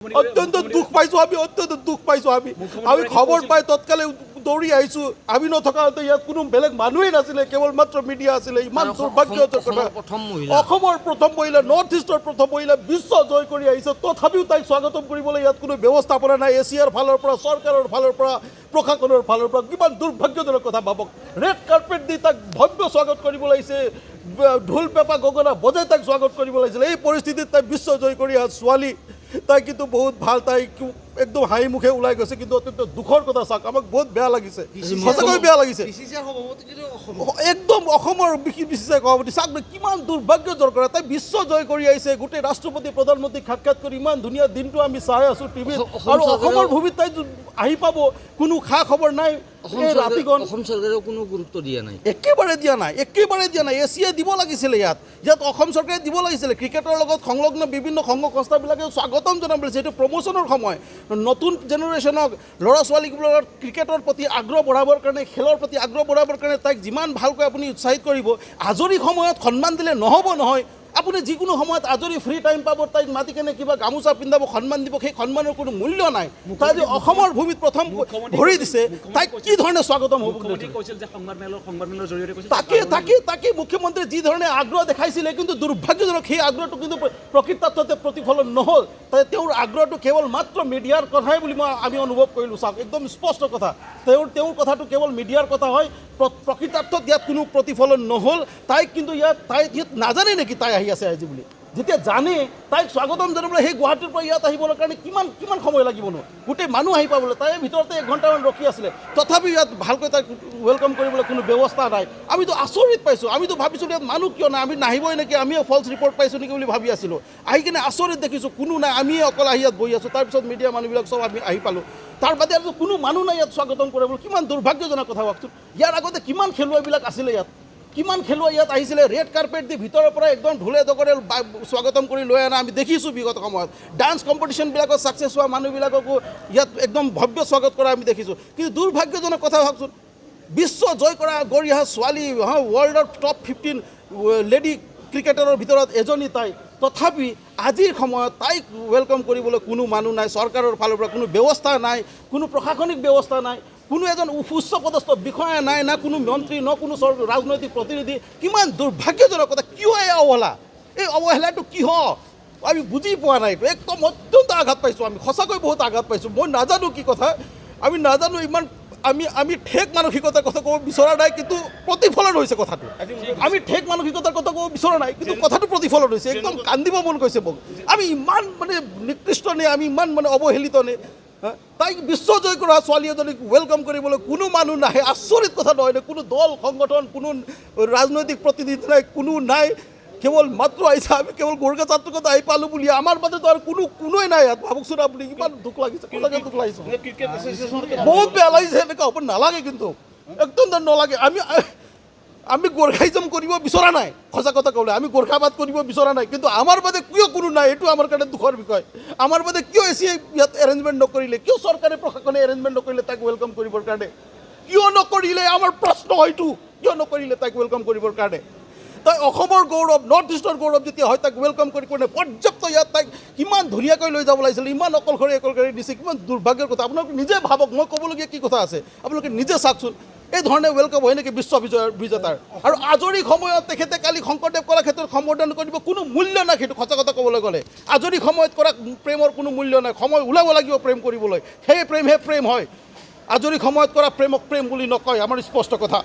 অত্যন্ত দুখ পাইছোঁ আমি অত্যন্ত দুখ পাইছোঁ আমি খবৰ পাই তৎকালে দৌৰি আহিছোঁ আমি নথকাতে ইয়াত কোনো বেলেগ মানুহেই নাছিলে কেৱল মাত্ৰ মিডিয়া আছিলে ইমান দুৰ্ভাগ্যজনক কথা অসমৰ প্ৰথম মহিলা নৰ্থ ইষ্টৰ প্ৰথম মহিলা বিশ্ব জয় কৰি আহিছে তথাপিও তাইক স্বাগতম কৰিবলৈ ইয়াত কোনো ব্যৱস্থাপনা নাই এছিয়াৰ ফালৰ পৰা চৰকাৰৰ ফালৰ পৰা প্ৰশাসনৰ ফালৰ পৰা কিমান দুৰ্ভাগ্যজনক কথা ভাবক ৰেড কাৰ্পেট দি তাক ভব্য স্বাগত কৰিব লাগিছে ঢোল পেঁপা গগনা বজাই তাক স্বাগত কৰিব লাগিছিলে এই পৰিস্থিতিত তাই বিশ্ব জয় কৰি অহা ছোৱালী তাই কিন্তু বহুত ভাল তাই একদম হাঁহি মুখে ওলাই গৈছে কিন্তু অত্যন্ত দুখৰ কথা চাওক আমাক বহুত বেয়া লাগিছে সঁচাকৈ বেয়া লাগিছে একদম অসমৰ বিচিচিআই সভাপতি চাওক কিমান দুৰ্ভাগ্যজনক কথা তাই বিশ্ব জয় কৰি আহিছে গোটেই ৰাষ্ট্ৰপতি প্ৰধানমন্ত্ৰীক সাক্ষাৎ কৰি ইমান ধুনীয়া দিনটো আমি চাই আছোঁ টিভিত আৰু অসমৰ ভূমিত তাই আহি পাব কোনো খা খবৰ নাই অসম চৰকাৰেও কোনো গুৰুত্ব দিয়া নাই একেবাৰে দিয়া নাই এছিয়াই দিব লাগিছিলে ইয়াত অসম চৰকাৰে দিব লাগিছিলে ক্ৰিকেটৰ লগত সংলগ্ন বিভিন্ন সংঘ সংস্থাবিলাকে স্বাগতম জনাব লাগিছে এইটো প্ৰমোচনৰ সময় নতুন জেনেৰেশ্যনক ল'ৰা ছোৱালীবোৰৰ ক্ৰিকেটৰ প্ৰতি আগ্ৰহ বঢ়াবৰ কাৰণে খেলৰ প্ৰতি আগ্ৰহ বঢ়াবৰ কাৰণে তাইক যিমান ভালকৈ আপুনি উৎসাহিত কৰিব আজৰি সময়ত সন্মান দিলে নহ'ব নহয় আপুনি যিকোনো সময়ত আজৰি ফ্ৰী টাইম পাব তাইক মাতি কেনে কিবা গামোচা পিন্ধাব সন্মান দিব সেই সন্মানৰ কোনো মূল্য নাই তাই যে অসমৰ ভূমিত প্ৰথম ভৰি দিছে তাইক কি ধৰণে স্বাগতম হ'ব তাকে মুখ্যমন্ত্ৰীয়ে যি ধৰণে আগ্ৰহ দেখাইছিলে কিন্তু দুৰ্ভাগ্যজনক সেই আগ্ৰহটো কিন্তু প্ৰকৃতাৰ্থতে প্ৰতিফলন নহ'ল তাই তেওঁৰ আগ্ৰহটো কেৱল মাত্ৰ মিডিয়াৰ কথাই বুলি আমি অনুভৱ কৰিলোঁ চাওক একদম স্পষ্ট কথা তেওঁৰ কথাটো কেৱল মিডিয়াৰ কথা হয় প্ৰকৃতাৰ্থত ইয়াত কোনো প্ৰতিফলন নহ'ল তাইক কিন্তু ইয়াত নাজানে নেকি তাই আহি আছে আজি বুলি যেতিয়া জানে তাইক স্বাগতম জনাবলৈ সেই গুৱাহাটীৰ পৰা ইয়াত আহিবৰ কাৰণে কিমান সময় লাগিবনো গোটেই মানুহ আহি পাবলৈ তাই ভিতৰতে 1 ঘণ্টামান ৰখি আছিলে তথাপিও ইয়াত ভালকৈ তাইক ৱেলকাম কৰিবলৈ কোনো ব্যৱস্থা নাই আমিতো আচৰিত পাইছোঁ আমিতো ভাবিছিলোঁ ইয়াত মানুহ কিয় নাই আমি নাহিবই নেকি আমিও ফল্ছ ৰিপৰ্ট পাইছোঁ নেকি বুলি ভাবি আছিলোঁ আহি কিনে আচৰিত দেখিছোঁ কোনো নাই আমিয়ে অকল আহি ইয়াত বহি আছোঁ তাৰপিছত মিডিয়া মানুহবিলাক চব আমি আহি পালোঁ তাৰ বাদে আৰু কোনো মানুহ নাই ইয়াত স্বাগতম কৰিবলৈ কিমান দুৰ্ভাগ্যজনক কথা ভাবকচোন ইয়াৰ আগতে কিমান খেলুৱৈবিলাক আছিলে কিমান খেলুৱৈ ইয়াত আহিছিলে ৰেড কাৰ্পেট দি ভিতৰৰ পৰা একদম ঢোলে ডগৰে স্বাগতম কৰি লৈ অনা আমি দেখিছোঁ বিগত সময়ত ডান্স কম্পিটিশ্যনবিলাকত ছাকচেছ হোৱা মানুহবিলাককো ইয়াত একদম ভব্য স্বাগত কৰা আমি দেখিছোঁ কিন্তু দুৰ্ভাগ্যজনক কথা ভাবচোন বিশ্ব জয় কৰা গঢ়ি অহা ছোৱালী ৱৰ্ল্ডৰ টপ 15 লেডি ক্ৰিকেটাৰৰ ভিতৰত এজনী তাই তথাপি আজিৰ সময়ত তাইক ৱেলকাম কৰিবলৈ কোনো মানুহ নাই চৰকাৰৰ ফালৰ পৰা কোনো ব্যৱস্থা নাই কোনো প্ৰশাসনিক ব্যৱস্থা নাই কোনো এজন উচ্চ পদস্থ বিষয়া নাই না কোনো মন্ত্ৰী ন কোনো ৰাজনৈতিক প্ৰতিনিধি কিমান দুৰ্ভাগ্যজনক কথা কিয় এই অৱহেলাটো কিয় আমি বুজি পোৱা নাই একদম অত্যন্ত আঘাত পাইছোঁ আমি সঁচাকৈ বহুত আঘাত পাইছোঁ মই নাজানো কি কথা আমি নাজানো ইমান আমি ঠেক মানসিকতাৰ কথা ক'ব বিচৰা নাই কিন্তু প্ৰতিফলন হৈছে কথাটো আমি ঠেক মানসিকতাৰ কথা ক'ব বিচৰা নাই কিন্তু কথাটো প্ৰতিফলন হৈছে একদম কান্দিব মন গৈছে মোক আমি ইমান মানে নিকৃষ্ট নে আমি ইমান মানে অৱহেলিত নে তাইক বিশ্ব জয় কৰা ছোৱালী এজনীক ৱেলকাম কৰিবলৈ কোনো মানুহ নাহে আচৰিত কথা নহয় কোনো দল সংগঠন কোনো ৰাজনৈতিক প্ৰতিনিধি নাই কোনো নাই কেৱল মাত্ৰ আহিছে আমি কেৱল গোৰ্খা ছাত্ৰকত আহি পালোঁ বুলি আমাৰ মাজতো আৰু কোনোৱে নাই ইয়াত ভাবকচোন আপুনি ইমান দুখ লাগিছে দুখ লাগিছে বহুত বেয়া লাগিছে এনেকুৱা হ'ব নালাগে কিন্তু একদম নালাগে আমি গোৰ্খাইজম কৰিব বিচৰা নাই সঁচা কথা ক'বলৈ আমি গোৰ্খাবাদ কৰিব বিচৰা নাই কিন্তু আমাৰ বাদে কিয় কোনো নাই এইটো আমাৰ কাৰণে দুখৰ বিষয় আমাৰ বাদে কিয় এছিয়াই ইয়াত এৰেঞ্জমেণ্ট নকৰিলে কিয় চৰকাৰে প্ৰশাসনে এৰেঞ্জমেণ্ট নকৰিলে তাক ৱেলকাম কৰিবৰ কাৰণে কিয় নকৰিলে আমাৰ প্ৰশ্ন হয়তো কিয় নকৰিলে তাক ৱেলকাম কৰিবৰ কাৰণে তাই অসমৰ গৌৰৱ নৰ্থ ইষ্টৰ গৌৰৱ যেতিয়া হয় তাক ৱেলকাম কৰি পৰ্যাপ্ত ইয়াত তাইক কিমান ধুনীয়াকৈ লৈ যাব লাগিছিল ইমান অকলশৰে দিছে কিমান দুৰ্ভাগ্যৰ কথা আপোনালোকে নিজে ভাবক মই ক'বলগীয়া কি কথা আছে আপোনালোকে নিজে চাওকচোন এই ধৰণে ৱেলকাম হয় নেকি বিশ্ব বিজেতাৰ আৰু আজৰি সময়ত তেখেতে কালি শংকৰদেৱ কলাক্ষেত্ৰত সম্বৰ্ধন কৰিব কোনো মূল্য নাই সেইটো সঁচা কথা ক'বলৈ গ'লে আজৰি সময়ত কৰা প্ৰেমৰ কোনো মূল্য নাই সময় ওলাব লাগিব প্ৰেম কৰিবলৈ সেই প্ৰেম হয় আজৰি সময়ত কৰা প্ৰেমক প্ৰেম বুলি নকয় আমাৰ স্পষ্ট কথা